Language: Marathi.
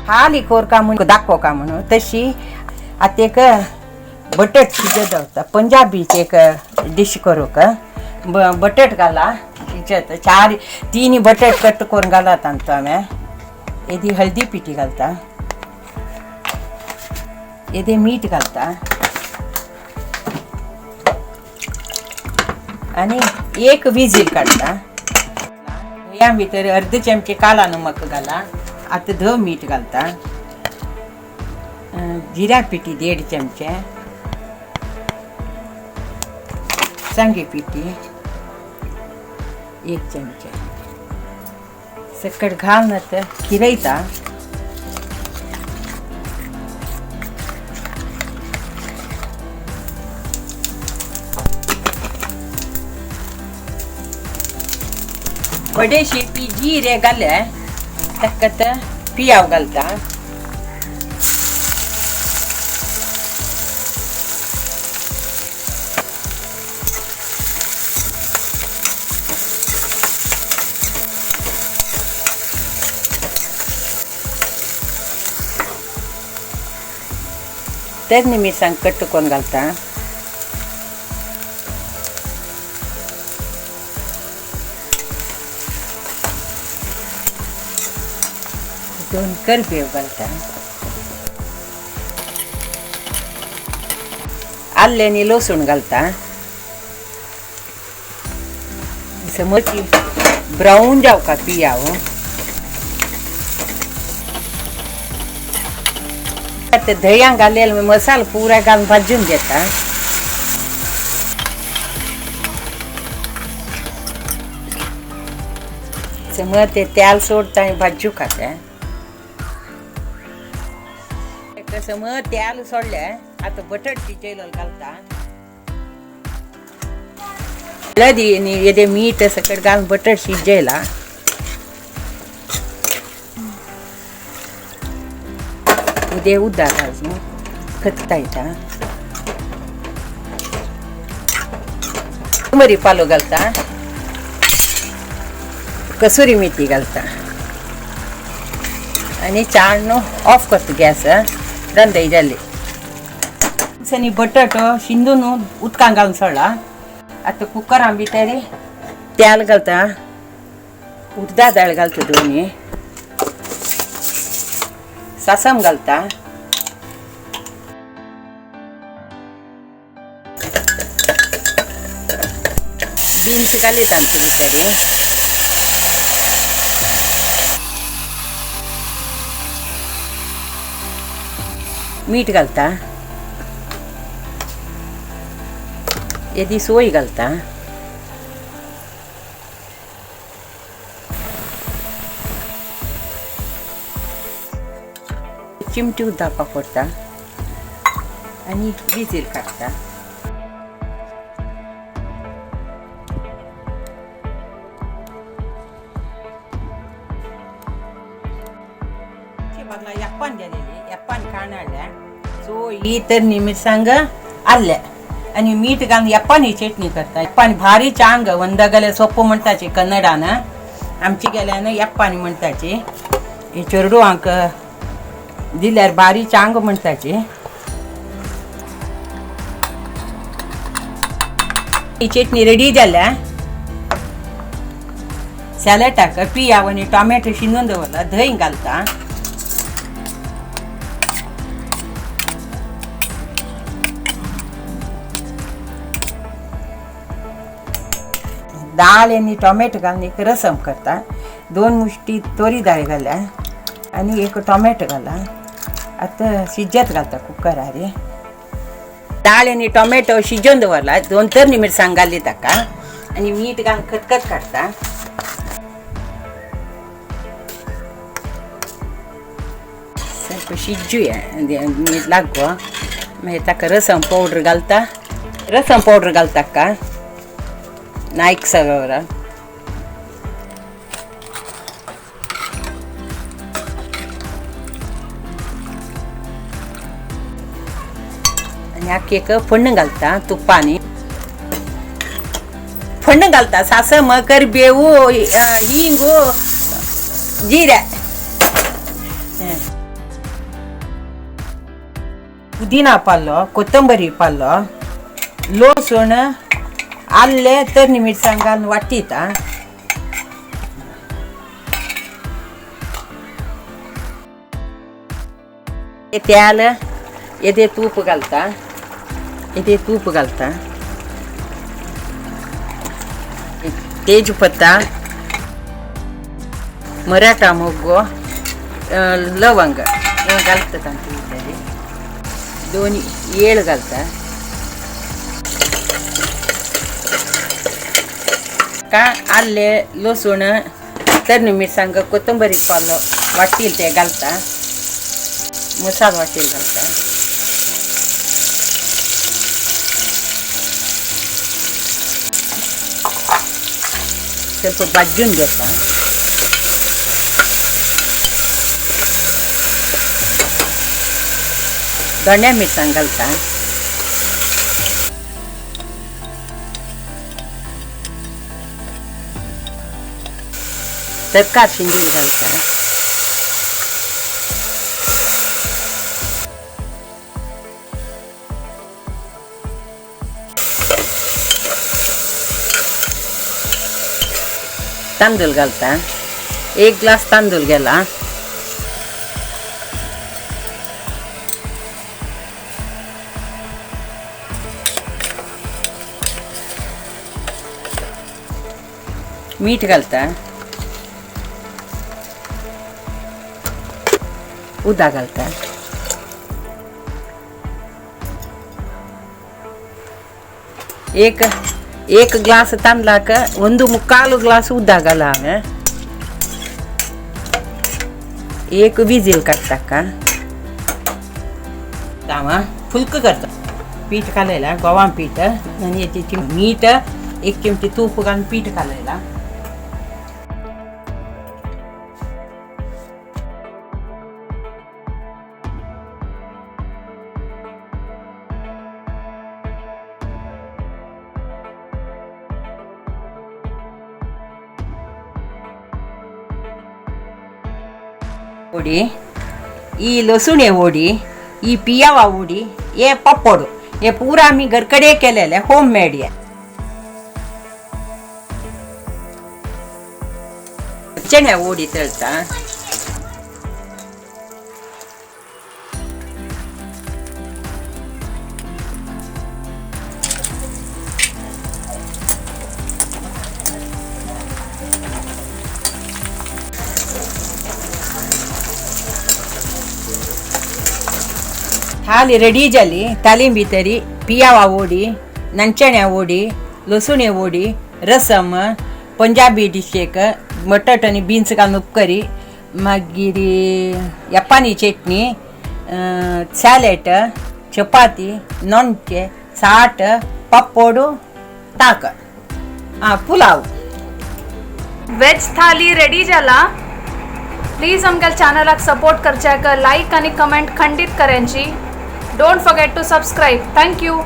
हाली कोर का म्हणून दाखव का म्हणून तशी आता एक बटाट शिजत होता पंजाबीची एक डिश करू का बटाट घाला शिजत 4-3 बटाट कट करून घालत आणतो आम्ही येदी हळदी पिठी घालता येदे मीठ घालता आणि एक विजील काढता या भितर अर्धे चमचे काला नमक घाला आता ध मीठ घालता जिरा पिठी 1.5 चमचे सांगे पिठी 1 चमचे सकट घालणं तर खिरयता बडेशेपी जिरे घाले तक्कत पियाव घालता तेच मिरसांग कट करून घालता दोन करबेव घालता आले आणि लसूण घालता समोरची ब्राऊन जाव का पियाव ते दह्या घालेला मसाला पुरा घालून भाजून देता मग ते तेल सोडता आणि भाजू खाता कसं मग तेल सोडल्या आता बटाट शिजलेलं घालता हळदी आणि येदे मीठ सकट घालून बटाट शिजयला उद्या उद्दा घालून खतता येता मरी पालो घालता कसुरी मेथी घालता आणि चाळणं ऑफ करतो गॅस रंधई जाले सनी बटाट शिंदून उदकान घालून सोडला आता कुकरा भितर तेल घालता उडदा डाळ घालता दोन्ही सासम घालता बीन्स घालीत आमचे भितर मीठ घालता येदी सोय घालता चिमटी उद्दापा पडता आणि विजील काढता एप्पान झालेली एप्पान काढल्या सो ही तर मिरसांग आल्या आणि मीठ घालून एप्पानी चटणी करता एप्पानी भारी चांग वंदगले सोप्प म्हणताचे कन्नडान आमची गेल्यानं एप्पानी म्हणताचे हे चेरडू अंक दिल्यार भारी चांग म्हणताचे ही चटणी रेडी झाल्या सॅलड टाक पियाव आणि टोमॅटो शिनून दवरला दही घालता डाळ आणि टोमॅटो घालून एक रसम करता 2 मुष्टी तोरी डाळ घाल्या आणि एक टोमॅटो घाला आता शिजत घालता कुकर अरे डाळ आणि टोमॅटो शिजवून दवरला 2 तर मिरसांग घाली ताका आणि मीठ घालून खतखत काढता ಸ್ವಲ್ಪ शिजूया मीठ लागो मागीर ताका रसम पावडर घालता का नाईक सगळं आणि आखी एक फोडणं घालता तुपानी फोडणं घालता सासम करबेवू हिंगू जिरे पुदिना पालो कोथंबरी पालो लसूण आले तरणी मिरसांग घालून वाटीता तेल येते तूप घालता तेजपत्ता मराठा मोग्गो लवंग घालतात दोन येळ घालता का आले लसूण तरणी मिरसांग कोथंबरी पालो वाटील ते घालता मसाला वाटील घालता ಸ್ವಲ್ಪ भाजून घेता धण्या मिरसांग घालता तडका शिंदूर घालता तांदूळ घालता 1 ग्लास तांदूळ गेला मीठ घालता उदा घालता एक ग्लास तांदळाक 1.25 ग्लास उदा घाला एक विजील काढता का तामा फुलक करता पीठ घालायला गव्हाण पीठ आणि याची मीठ 1 चमची तूप घालून पीठ घालायला ओडी ಈ लसुणे ओडी ಈ पियावा ओडी ये पप्पड़ ये पूरा आम्ही घरकडे केलेले होम मेड आहे चण्या ओडी तळता थाली रेडी जाली थाली भितरी पियावा ओडी नंचण्या ओडी लसुणे ओडी रसम पंजाबी डिशेक बटाट आणि बीन्स घालून उपकरी मागीर एप्पानी चटणी सॅलेड चपाती नॉनचे साठ पप्पड़ ताक पुलाव वेज थाली रेडी जाला प्लीज आमच्या चॅनलाक सपोर्ट करच्याक लाईक आणि कमेंट खंडित करेंची don't forget to subscribe thank you